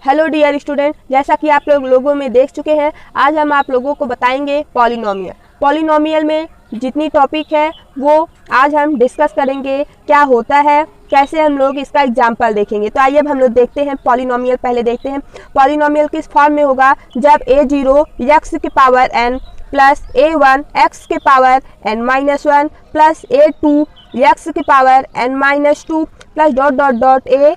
Hello dear student, जैसा कि आप लोगों में देख चुके हैं, आज हम आप लोगों को बताएंगे पॉलिनोमियल। पॉलिनोमियल में जितनी टॉपिक है वो आज हम डिस्कस करेंगे, क्या होता है, कैसे हम लोग इसका एग्जाम्पल देखेंगे। तो आइए अब हम लोग देखते हैं पॉलिनोमियल। पहले देखते हैं पॉलिनोमियल किस फॉर्म में होगा, जब a0 x की power n plus a1 x के power n-1 plus a2 x की power n-2 plus dot dot dot a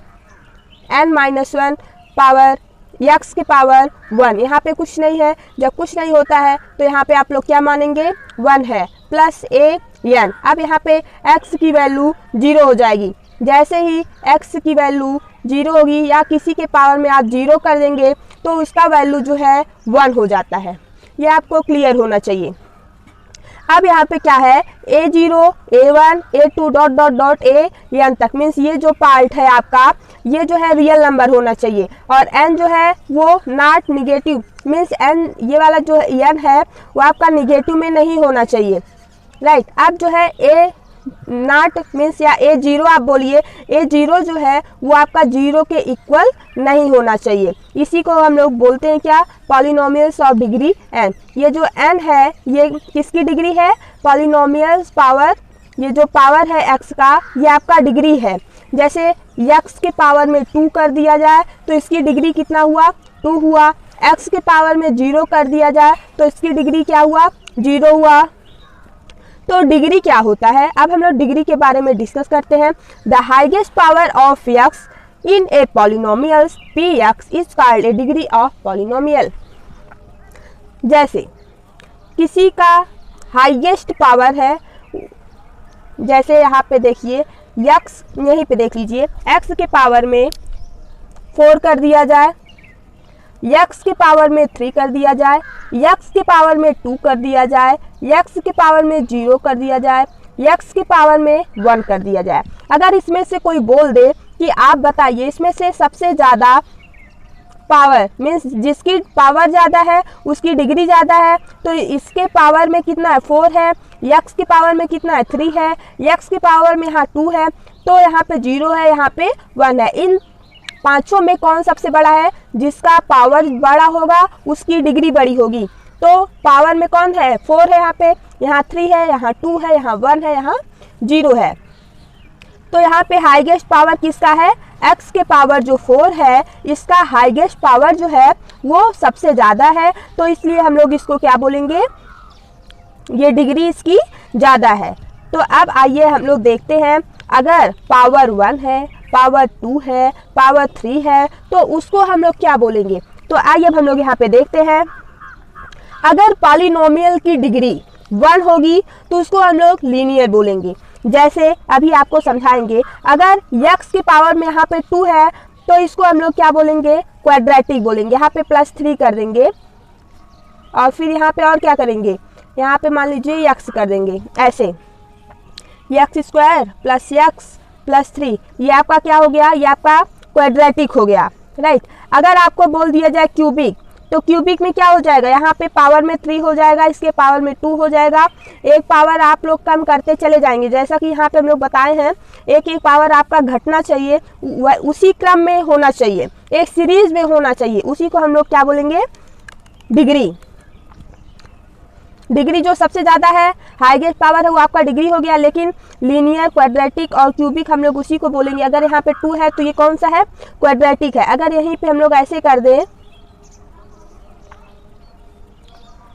n-1 power x के पावर 1। यहाँ पे कुछ नहीं है, जब कुछ नहीं होता है तो यहाँ पे आप लोग क्या मानेंगे, 1 है, प्लस a n। अब यहाँ पे x की वैल्यू 0 हो जाएगी। जैसे ही x की वैल्यू 0 होगी या किसी के पावर में आप 0 कर देंगे तो उसका वैल्यू जो है 1 हो जाता है। ये आपको क्लियर होना चाहिए। अब यहाँ पे क्या है, a0 a1 a2 dot dot dot a n तक, मीन्स ये जो पार्ट है आपका, ये जो है रियल नंबर होना चाहिए और n जो है वो नॉट निगेटिव, मीन्स n ये वाला जो n है वो आपका निगेटिव में नहीं होना चाहिए, राइट। अब जो है a नॉट मीन्स या a0 आप बोलिए, a0 जो है वो आपका 0 के इक्वल नहीं होना चाहिए। इसी को हम लोग बोलते हैं क्या, पॉलिनोमियल्स ऑफ डिग्री n। ये जो n है ये किसकी डिग्री है, पॉलिनोमियल्स पावर, ये जो पावर है x का ये आपका डिग्री है। जैसे x के पावर में 2 कर दिया जाए तो इसकी डिग्री कितना हुआ, 2 हुआ। x के पावर में 0 कर दिया जाए तो इसकी डिग्री क्या हुआ, 0 हुआ। तो डिग्री क्या होता है, अब हम लोग डिग्री के बारे में डिस्कस करते हैं। The highest power of x in a polynomial px is called a degree of polynomial. जैसे किसी का हाईएस्ट पावर है, जैसे यहाँ पे देखिए x, यहीं पे देख लीजिए, x के पावर में 4 कर दिया जाए, x के पावर में 3 कर दिया जाए, x के पावर में 2 कर दिया जाए, x के पावर में 0 कर दिया जाए, x के पावर में 1 कर दिया जाए। अगर इसमें से कोई बोल दे कि आप बताइए इसमें से सबसे ज़्यादा पावर, मीन्स जिसकी पावर ज़्यादा है उसकी डिग्री ज़्यादा है, तो इसके पावर में कितना है, 4 है, x के पावर में कितना है, 3 है, x के पावर में यहाँ 2 है, तो यहाँ पे 0 है, यहाँ पे 1 है। इन पांचों में कौन सबसे बड़ा है, जिसका पावर बड़ा होगा उसकी डिग्री बड़ी होगी। तो पावर में कौन है, 4 है, यहाँ 3 है, यहाँ 2 है, यहाँ 1 है, यहाँ 0 है। तो यहाँ पे हाईएस्ट पावर किसका है, x के पावर जो 4 है इसका हाईएस्ट पावर जो है वो सबसे ज़्यादा है, तो इसलिए हम लोग इसको क्या बोलेंगे, ये डिग्री इसकी ज़्यादा है। तो अब आइए हम लोग देखते हैं, अगर पावर 1 है, पावर 2 है, पावर 3 है, तो उसको हम लोग क्या बोलेंगे। तो आइए अब हम लोग यहाँ पे देखते हैं, अगर पॉलिनोमियल की डिग्री 1 होगी तो उसको हम लोग लीनियर बोलेंगे। जैसे अभी आपको समझाएंगे, अगर x के पावर में यहाँ पे 2 है तो इसको हम लोग क्या बोलेंगे, क्वाड्रेटिक बोलेंगे। यहाँ पे +3 कर देंगे और फिर यहाँ पे और क्या करेंगे, यहाँ पे मान लीजिए x कर देंगे, ऐसे x² + x + 3, ये आपका क्या हो गया, ये आपका क्वाड्रेटिक हो गया, राइट। अगर आपको बोल दिया जाए क्यूबिक, तो क्यूबिक में क्या हो जाएगा, यहाँ पे पावर में 3 हो जाएगा, इसके पावर में 2 हो जाएगा। एक पावर आप लोग कम करते चले जाएंगे, जैसा कि यहाँ पे हम लोग बताए हैं, एक एक पावर आपका घटना चाहिए, उसी क्रम में होना चाहिए, एक सीरीज में होना चाहिए, उसी को हम लोग क्या बोलेंगे, डिग्री। डिग्री जो सबसे ज़्यादा है, हाईएस्ट पावर है, वो आपका डिग्री हो गया। लेकिन लीनियर, क्वाड्रेटिक और क्यूबिक हम लोग उसी को बोलेंगे। अगर यहाँ पे 2 है तो ये कौन सा है, क्वाड्रेटिक है। अगर यहीं पे हम लोग ऐसे कर दें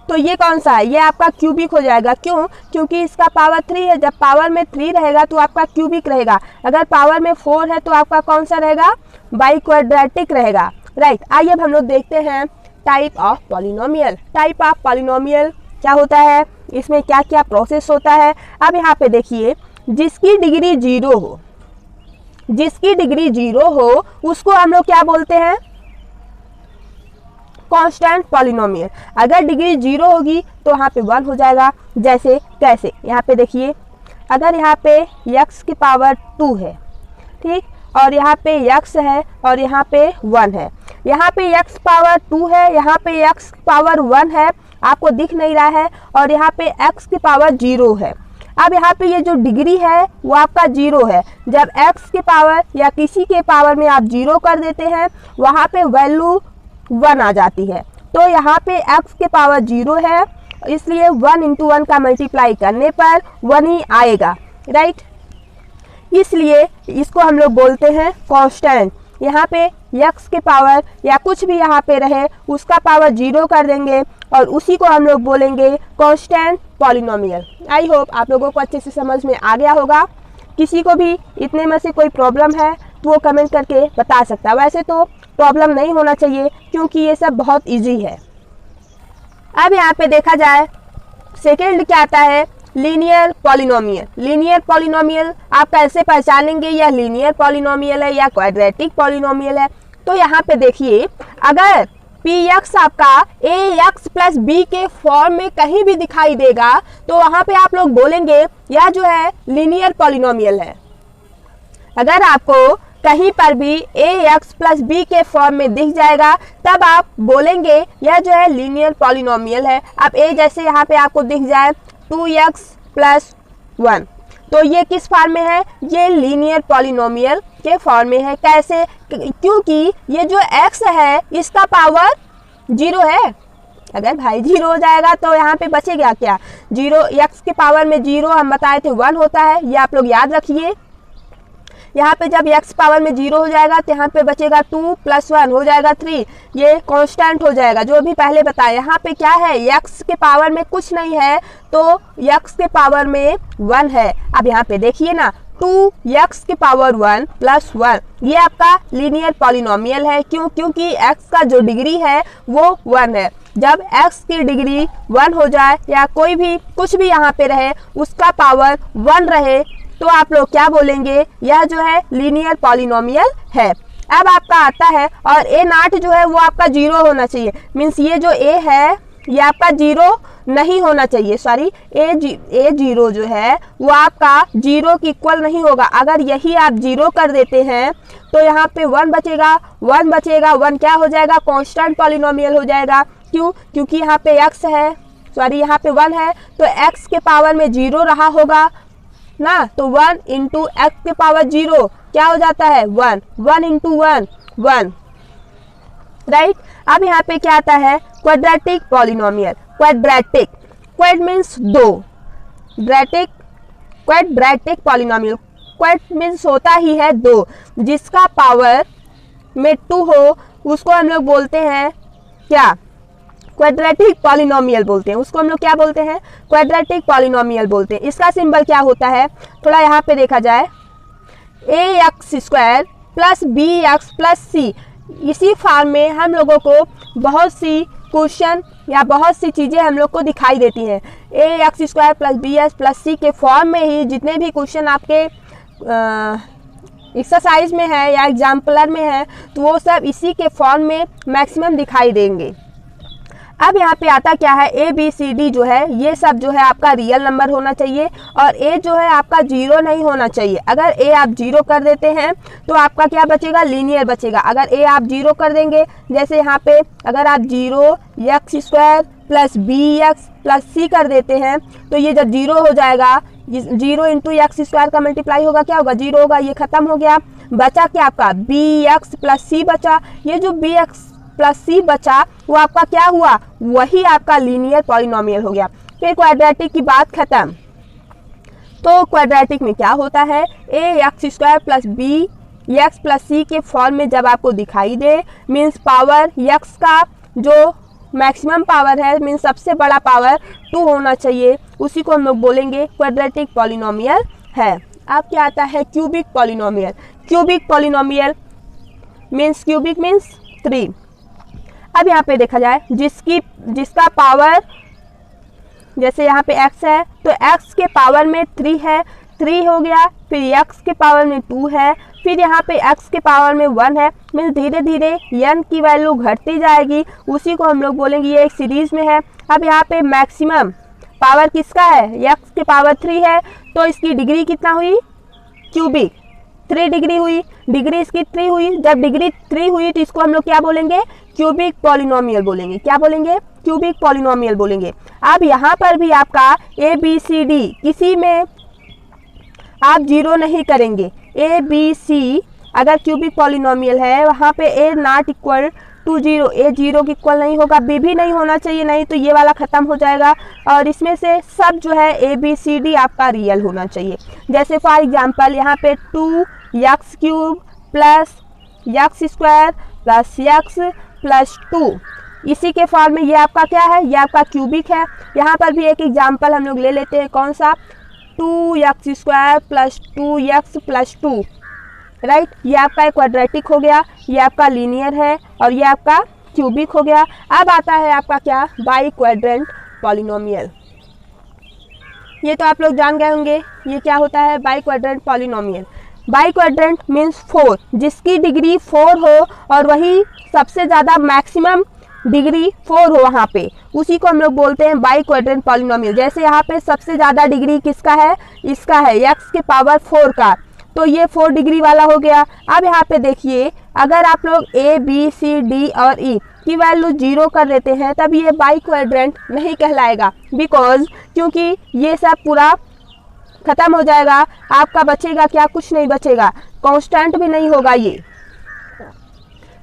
तो ये कौन सा है, ये आपका क्यूबिक हो जाएगा। क्यों, क्योंकि इसका पावर 3 है, जब पावर में 3 रहेगा तो आपका क्यूबिक रहेगा। अगर पावर में 4 है तो आपका कौन सा रहेगा, बाई क्वाड्रेटिक रहेगा, राइट। आइए अब हम लोग देखते हैं type of polynomial. Type of polynomial क्या होता है, इसमें क्या क्या प्रोसेस होता है। अब यहाँ पे देखिए, जिसकी डिग्री 0 हो, जिसकी डिग्री 0 हो उसको हम लोग क्या बोलते हैं, कांस्टेंट पॉलिनोमियल। अगर डिग्री 0 होगी तो यहाँ पे 1 हो जाएगा। जैसे कैसे, यहाँ पे देखिए, अगर यहाँ पे x की पावर 2 है, ठीक, और यहाँ पे x है और यहाँ पे 1 है, यहाँ पे x पावर 2 है, यहाँ पे x पावर 1 है, आपको दिख नहीं रहा है, और यहाँ पे x की पावर 0 है। अब यहाँ पे ये जो डिग्री है वो आपका 0 है। जब x के पावर या किसी के पावर में आप 0 कर देते हैं वहाँ पे वैल्यू 1 आ जाती है। तो यहाँ पे x के पावर 0 है, इसलिए 1 इंटू 1 का मल्टीप्लाई करने पर 1 ही आएगा, राइट। इसलिए इसको हम लोग बोलते हैं कांस्टेंट। यहाँ पे x के पावर या कुछ भी यहाँ पे रहे उसका पावर 0 कर देंगे और उसी को हम लोग बोलेंगे कांस्टेंट पॉलिनोमियल। आई होप आप लोगों को अच्छे से समझ में आ गया होगा। किसी को भी इतने में से कोई प्रॉब्लम है तो वो कमेंट करके बता सकता है। वैसे तो प्रॉब्लम नहीं होना चाहिए क्योंकि ये सब बहुत इजी है। अब यहाँ पे देखा जाए सेकेंड क्या आता है, लीनियर पॉलिनोमियल। लीनियर पॉलिनोमियल आप कैसे पहचानेंगे यह लीनियर पॉलिनोमियल है या क्वाड्रेटिक पॉलिनोमियल है। तो यहाँ पे देखिए, अगर px आपका ax प्लस b के फॉर्म में कहीं भी दिखाई देगा तो वहाँ पे आप लोग बोलेंगे यह जो है लीनियर पॉलिनोमियल है। अगर आपको कहीं पर भी ax प्लस b के फॉर्म में दिख जाएगा तब आप बोलेंगे यह जो है लीनियर पॉलिनोमियल है। अब a जैसे यहाँ पे आपको दिख जाए 2x प्लस 1, तो ये किस फॉर्म में है, ये लीनियर पॉलिनोमियल के फॉर्म में है। कैसे, क्योंकि ये जो x है इसका पावर 0 है। अगर भाई 0 हो जाएगा तो यहाँ पे बचेगा क्या, 0, x के पावर में 0 हम बताए थे 1 होता है, ये आप लोग याद रखिए। यहाँ पे जब x पावर में 0 हो जाएगा तो यहाँ पे बचेगा 2 प्लस 1 हो जाएगा 3, ये कांस्टेंट हो जाएगा जो भी पहले बताया। यहाँ पे क्या है, x के पावर में कुछ नहीं है तो x के पावर में 1 है। अब यहाँ पे देखिए ना, 2x के पावर 1 प्लस 1, ये आपका लीनियर पॉलिनोमियल है। क्यों, क्योंकि x का जो डिग्री है वो 1 है। जब x की डिग्री 1 हो जाए या कोई भी कुछ भी यहाँ पे रहे उसका पावर 1 रहे तो आप लोग क्या बोलेंगे, यह जो है लीनियर पॉलिनोमियल है। अब आपका आता है और a नॉट जो है वो आपका 0 होना चाहिए। मीन्स ये जो a है ये आपका 0 नहीं होना चाहिए, सॉरी a 0 जो है वो आपका 0 की इक्वल नहीं होगा। अगर यही आप 0 कर देते हैं तो यहाँ पे 1 बचेगा, 1 बचेगा, 1 क्या हो जाएगा, कांस्टेंट पॉलिनोमियल हो जाएगा। क्यों, क्योंकि यहाँ पे x है, सॉरी यहाँ पे 1 है तो x के पावर में 0 रहा होगा ना, तो 1 इंटू एक्स के पावर 0 क्या हो जाता है 1, 1 इंटू 1 1, राइट। अब यहाँ पे क्या आता है, quadratic polynomial. Quadratic, quad means 2, ड्रेटिक क्वाड्रेटिक पॉलिनोमियल, क्वाड मीन्स होता ही है 2, जिसका पावर में 2 हो उसको हम लोग बोलते हैं क्या, क्वाड्रेटिक पॉलिनोमियल बोलते हैं। उसको हम लोग क्या बोलते हैं, क्वाड्रेटिक पॉलिनोमियल बोलते हैं। इसका सिंबल क्या होता है, थोड़ा यहाँ पे देखा जाए, ax square plus bx plus c। इसी फॉर्म में हम लोगों को बहुत सी क्वेश्चन या बहुत सी चीज़ें हम लोग को दिखाई देती हैं। ax square plus bx plus c के फॉर्म में ही जितने भी क्वेश्चन आपके एक्सरसाइज में है या एग्जाम्पलर में है तो वो सब इसी के फॉर्म में मैक्सिमम दिखाई देंगे। अब यहाँ पे आता क्या है, ए बी सी डी जो है ये सब जो है आपका रियल नंबर होना चाहिए और ए जो है आपका 0 नहीं होना चाहिए। अगर ए आप 0 कर देते हैं तो आपका क्या बचेगा, लीनियर बचेगा। अगर ए आप 0 कर देंगे, जैसे यहाँ पे अगर आप 0 x square plus bx plus c कर देते हैं तो ये जब 0 हो जाएगा, 0 इंटू एक्स स्क्वायर का मल्टीप्लाई होगा, क्या होगा 0 होगा, ये खत्म हो गया। बचा क्या आपका bx प्लस c बचा। ये जो bx प्लस सी बचा वो आपका क्या हुआ, वही आपका लीनियर पॉलिनोमियल हो गया। फिर क्वाड्रेटिक की बात खत्म। तो क्वाड्रेटिक में क्या होता है, A X square plus B X plus C के फॉर्म में जब आपको दिखाई दे, मीन्स पावर एक्स का जो मैक्सिमम पावर है, मीन्स सबसे बड़ा पावर 2 होना चाहिए, उसी को हम लोग बोलेंगे क्वाड्रेटिक पॉलिनोमियल है। अब क्या आता है, cubic polynomial. Cubic polynomial means, cubic means 3। अब यहाँ पे देखा जाए जिसका पावर, जैसे यहाँ पे x है तो x के पावर में 3 है, 3 हो गया। फिर x के पावर में 2 है, फिर यहाँ पे x के पावर में 1 है। मीन्स धीरे धीरे n की वैल्यू घटती जाएगी, उसी को हम लोग बोलेंगे ये एक सीरीज में है। अब यहाँ पे मैक्सिमम पावर किसका है, x के पावर 3 है तो इसकी डिग्री कितना हुई, क्यूबिक 3 डिग्री हुई, डिग्री इसकी 3 हुई। जब डिग्री 3 हुई तो इसको हम लोग क्या बोलेंगे, क्यूबिक पॉलिनोमियल बोलेंगे। क्या बोलेंगे, क्यूबिक पॉलिनोमियल बोलेंगे। अब यहाँ पर भी आपका ए बी सी डी किसी में आप जीरो नहीं करेंगे। ए बी सी अगर क्यूबिक पॉलिनोमियल है वहाँ पे A not equal to zero, A zero के इक्वल नहीं होगा, बी भी नहीं होना चाहिए, नहीं तो ये वाला खत्म हो जाएगा। और इसमें से सब जो है ए बी सी डी आपका रियल होना चाहिए। जैसे फॉर एग्जांपल यहाँ पे 2x³ plus x² plus x plus 2, इसी के फॉर्म में ये आपका क्या है, ये आपका क्यूबिक है। यहाँ पर भी एक एग्जाम्पल हम लोग ले लेते हैं, कौन सा, 2x² plus 2x plus 2, right. ये आपका क्वाड्रेटिक हो गया, ये आपका लीनियर है और ये आपका क्यूबिक हो गया। अब आता है आपका क्या, बाई क्वाड्रेंट पॉलिनोमियल। ये तो आप लोग जान गए होंगे ये क्या होता है, by quadrant polynomial. By quadrant means 4, जिसकी डिग्री 4 हो और वही सबसे ज़्यादा मैक्सिमम डिग्री 4 हो वहाँ पे, उसी को हम लोग बोलते हैं बाई क्वाड्रेंट पॉलिनोमियल। जैसे यहाँ पे सबसे ज़्यादा डिग्री किसका है, इसका है, x के पावर 4 का, तो ये 4 डिग्री वाला हो गया। अब यहाँ पे देखिए अगर आप लोग ए बी सी डी और ई की वैल्यू 0 कर देते हैं तब ये बाई क्वाड्रेंट नहीं कहलाएगा, बिकॉज क्योंकि ये सब पूरा खत्म हो जाएगा, आपका बचेगा क्या, कुछ नहीं बचेगा, कांस्टेंट भी नहीं होगा ये।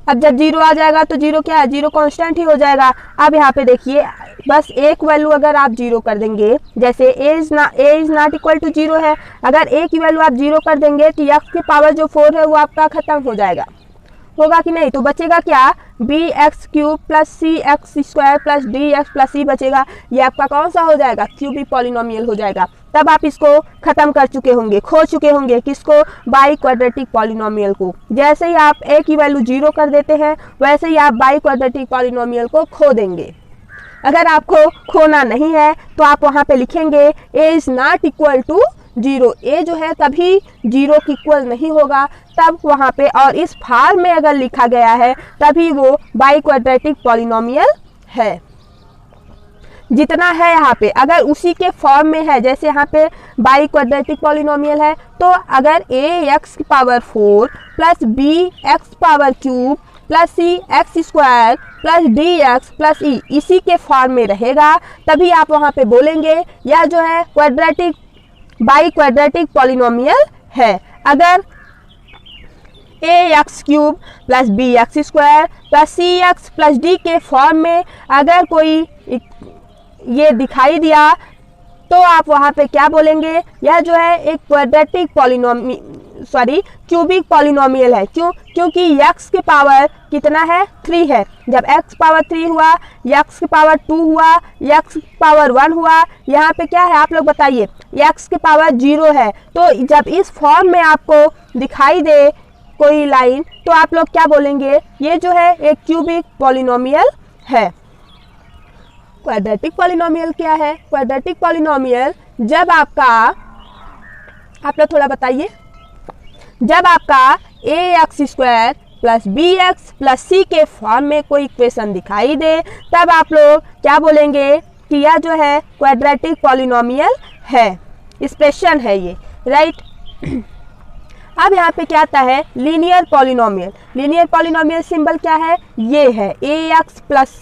अब जब 0 आ जाएगा तो 0 क्या है, 0 कांस्टेंट ही हो जाएगा। अब यहाँ पे देखिए बस एक वैल्यू अगर आप 0 कर देंगे, जैसे ए इज नॉट इक्वल टू 0 है, अगर ए की वैल्यू आप 0 कर देंगे तो x की पावर जो 4 है वो आपका खत्म हो जाएगा, होगा कि नहीं, तो बचेगा क्या, bx³ plus cx² plus dx plus c बचेगा। ये आपका कौन सा हो जाएगा, क्यूबिक पॉलिनोमियल हो जाएगा। तब आप इसको खत्म कर चुके होंगे, खो चुके होंगे, किसको, बाई क्वाड्रेटिक पॉलिनोमियल को। जैसे ही आप a की वैल्यू 0 कर देते हैं वैसे ही आप बाई क्वाड्रेटिक पॉलिनोमियल को खो देंगे। अगर आपको खोना नहीं है तो आप वहाँ पे लिखेंगे a is not equal to 0, a जो है कभी 0 के इक्वल नहीं होगा, तब वहाँ पे, और इस फॉर्म में अगर लिखा गया है तभी वो बाई क्वाड्रेटिक पॉलिनोमियल है। जितना है यहाँ पे अगर उसी के फॉर्म में है, जैसे यहाँ पे बाई क्वाड्रेटिक पॉलिनोमियल है, तो अगर a x की power 4 plus b x power cube plus c x² plus dx plus e इसी के फॉर्म में रहेगा, तभी आप वहाँ पे बोलेंगे यह जो है क्वाड्रेटिक बाई क्वाड्रेटिक पॉलिनोमियल है। अगर ax³ plus bx² plus cx plus d के फॉर्म में अगर कोई ये दिखाई दिया तो आप वहाँ पे क्या बोलेंगे, यह जो है एक क्वाड्रेटिक क्यूबिक पॉलिनोमियल है। क्यों, क्योंकि x के पावर कितना है, 3 है। जब x पावर 3 हुआ, x के पावर 2 हुआ, x पावर 1 हुआ, यहाँ पे क्या है आप लोग बताइए, x के पावर 0 है। तो जब इस फॉर्म में आपको दिखाई दे कोई लाइन तो आप लोग क्या बोलेंगे, ये जो है एक क्यूबिक पॉलिनोमियल है। क्वाड्रेटिक पॉलिनोमियल क्या है, क्वाड्रेटिक पॉलिनोमियल जब आपका, आप लोग थोड़ा बताइए, जब आपका ax² plus bx plus c के फॉर्म में कोई इक्वेशन दिखाई दे तब आप लोग क्या बोलेंगे कि यह जो है क्वाड्रेटिक पॉलिनोमियल है, एक्सप्रेशन है ये, राइट। अब यहाँ पे क्या आता है, linear polynomial. Linear polynomial symbol क्या है, ये है ax प्लस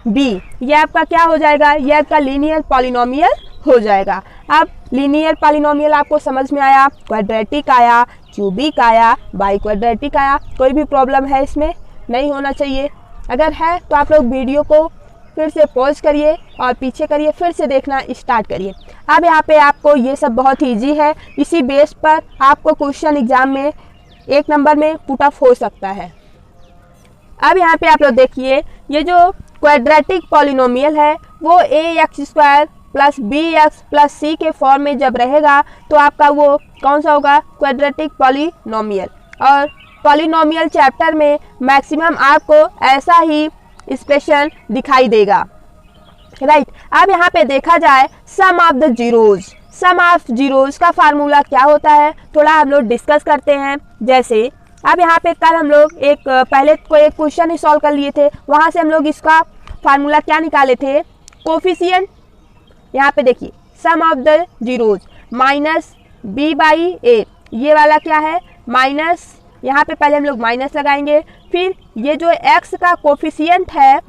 b, ये आपका क्या हो जाएगा, ये आपका लीनियर पॉलिनोमियल हो जाएगा। अब लीनियर पॉलिनोमियल आपको समझ में आया, क्वाड्रेटिक आया, क्यूबिक आया, बाई क्वाड्रेटिक आया, कोई भी प्रॉब्लम है इसमें, नहीं होना चाहिए। अगर है तो आप लोग वीडियो को फिर से पॉज करिए और पीछे करिए, फिर से देखना स्टार्ट करिए। अब यहाँ पे आपको ये सब बहुत ईजी है, इसी बेस पर आपको क्वेश्चन एग्जाम में 1 नंबर में पुट अप हो सकता है। अब यहाँ पे आप लोग देखिए, ये जो क्वाड्रेटिक पॉलिनोमियल है वो ax² plus bx plus c के फॉर्म में जब रहेगा तो आपका वो कौन सा होगा, क्वाड्रेटिक पॉलिनोमियल। और पॉलिनोमियल चैप्टर में मैक्सिमम आपको ऐसा ही एक्सप्रेशन दिखाई देगा, राइट। अब यहाँ पे देखा जाए sum of the zeros, sum of zeros का फार्मूला क्या होता है थोड़ा हम लोग डिस्कस करते हैं। जैसे अब यहाँ पे कल हम लोग पहले कोई एक क्वेश्चन ही सॉल्व कर लिए थे, वहाँ से हम लोग इसका फार्मूला क्या निकाले थे, कोफिशिएंट। यहाँ पे देखिए sum of the zeros minus b/a, ये वाला क्या है माइनस, यहाँ पे पहले हम लोग माइनस लगाएंगे, फिर ये जो x का कोफिशिएंट है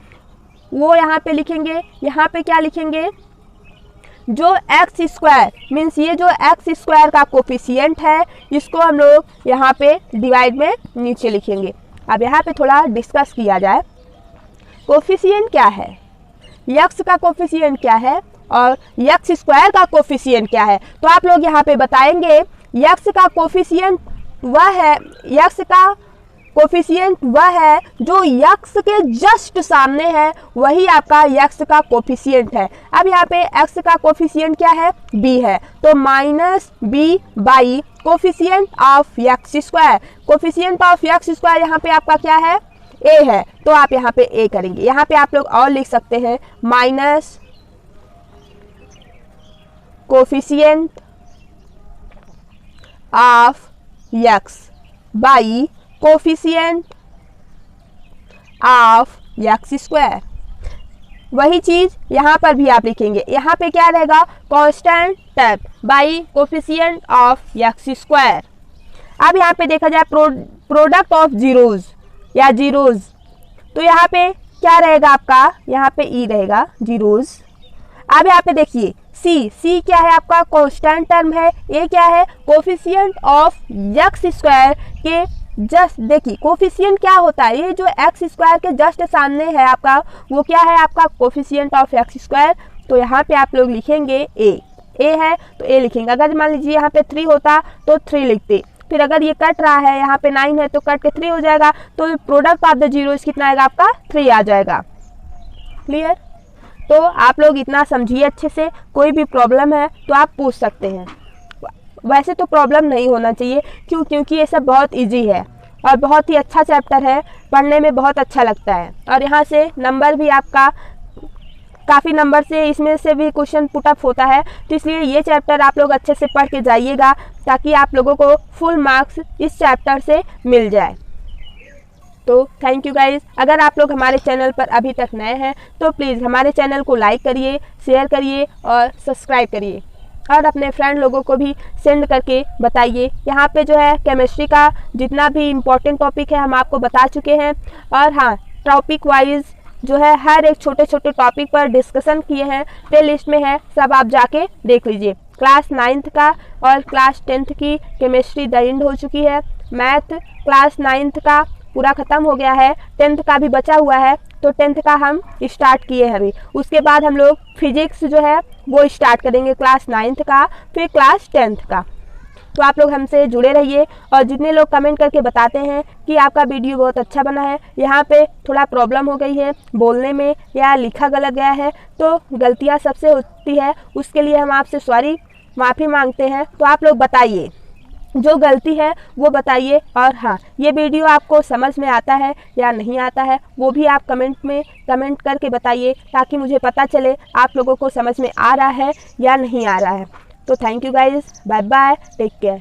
वो यहाँ पे लिखेंगे। यहाँ पे क्या लिखेंगे, जो एक्स स्क्वायर मीन्स ये जो एक्स स्क्वायर का कोफिशिएंट है इसको हम लोग यहाँ पे डिवाइड में नीचे लिखेंगे। अब यहाँ पे थोड़ा डिस्कस किया जाए, कोफिशिएंट क्या है, यक्स का कोफिशिएंट क्या है और यक्स स्क्वायर का कोफिशिएंट क्या है। तो आप लोग यहाँ पे बताएंगे यक्स का कोफिशिएंट वह है, यक्स का कोफिशिएंट वह है जो यक्स के जस्ट सामने है, वही आपका यक्स का कोफिशिएंट है। अब यहाँ पे एक्स का कोफिशिएंट क्या है, बी है, तो minus B by coefficient of x square. Coefficient of x square यहाँ पे आपका क्या है, ए है, तो आप यहाँ पे ए करेंगे। यहाँ पे आप लोग और लिख सकते हैं minus coefficient of x by coefficient of x square. वही चीज यहाँ पर भी आप लिखेंगे। यहाँ पे क्या रहेगा, constant term by coefficient of x square. अब यहाँ पे देखा जाए प्रोडक्ट ऑफ जीरोज या जीरोज, तो यहाँ पे क्या रहेगा आपका, यहाँ पे ई रहेगा जीरोज। अब यहाँ पे देखिए सी क्या है आपका, कांस्टेंट टर्म है। ए क्या है, कोफिशिएंट ऑफ यक्स स्क्वायर के जस्ट, देखिए कोफिशिएंट क्या होता है, ये जो एक्स स्क्वायर के जस्ट सामने है आपका, वो क्या है आपका कोफिशिएंट ऑफ एक्स स्क्वायर। तो यहाँ पे आप लोग लिखेंगे ए है तो ए लिखेंगे। अगर मान लीजिए यहाँ पे 3 होता तो 3 लिखते, फिर अगर ये कट रहा है यहाँ पे 9 है तो कट के 3 हो जाएगा, तो प्रोडक्ट ऑफ द जीरोस कितना आएगा आपका, 3 आ जाएगा। क्लियर। तो आप लोग इतना समझिए अच्छे से, कोई भी प्रॉब्लम है तो आप पूछ सकते हैं। वैसे तो प्रॉब्लम नहीं होना चाहिए, क्योंकि ये सब बहुत इजी है और बहुत ही अच्छा चैप्टर है, पढ़ने में बहुत अच्छा लगता है। और यहाँ से नंबर भी आपका काफ़ी नंबर से इसमें से भी क्वेश्चन पुटअप होता है, तो इसलिए ये चैप्टर आप लोग अच्छे से पढ़ के जाइएगा ताकि आप लोगों को फुल मार्क्स इस चैप्टर से मिल जाए। तो थैंक यू गाइज। अगर आप लोग हमारे चैनल पर अभी तक नए हैं तो प्लीज़ हमारे चैनल को लाइक करिए, शेयर करिए और सब्सक्राइब करिए और अपने फ्रेंड लोगों को भी सेंड करके बताइए। यहाँ पे जो है केमिस्ट्री का जितना भी इम्पोर्टेंट टॉपिक है हम आपको बता चुके हैं, और हाँ टॉपिक वाइज जो है हर एक छोटे छोटे टॉपिक पर डिस्कशन किए हैं, प्ले लिस्ट में है, सब आप जाके देख लीजिए। क्लास 9th का और क्लास 10th की केमिस्ट्री द एंड हो चुकी है, मैथ क्लास 9th का पूरा ख़त्म हो गया है, 10th का भी बचा हुआ है, तो 10th का हम स्टार्ट किए हैं अभी। उसके बाद हम लोग फिजिक्स जो है वो स्टार्ट करेंगे क्लास 9th का, फिर क्लास 10th का। तो आप लोग हमसे जुड़े रहिए, और जितने लोग कमेंट करके बताते हैं कि आपका वीडियो बहुत अच्छा बना है, यहाँ पे थोड़ा प्रॉब्लम हो गई है बोलने में या लिखा गलत गया है, तो गलतियाँ सबसे होती है, उसके लिए हम आपसे माफ़ी मांगते हैं। तो आप लोग बताइए जो गलती है वो बताइए, और हाँ ये वीडियो आपको समझ में आता है या नहीं आता है वो भी आप कमेंट करके बताइए, ताकि मुझे पता चले आप लोगों को समझ में आ रहा है या नहीं आ रहा है। तो thank you guys, bye bye, take care.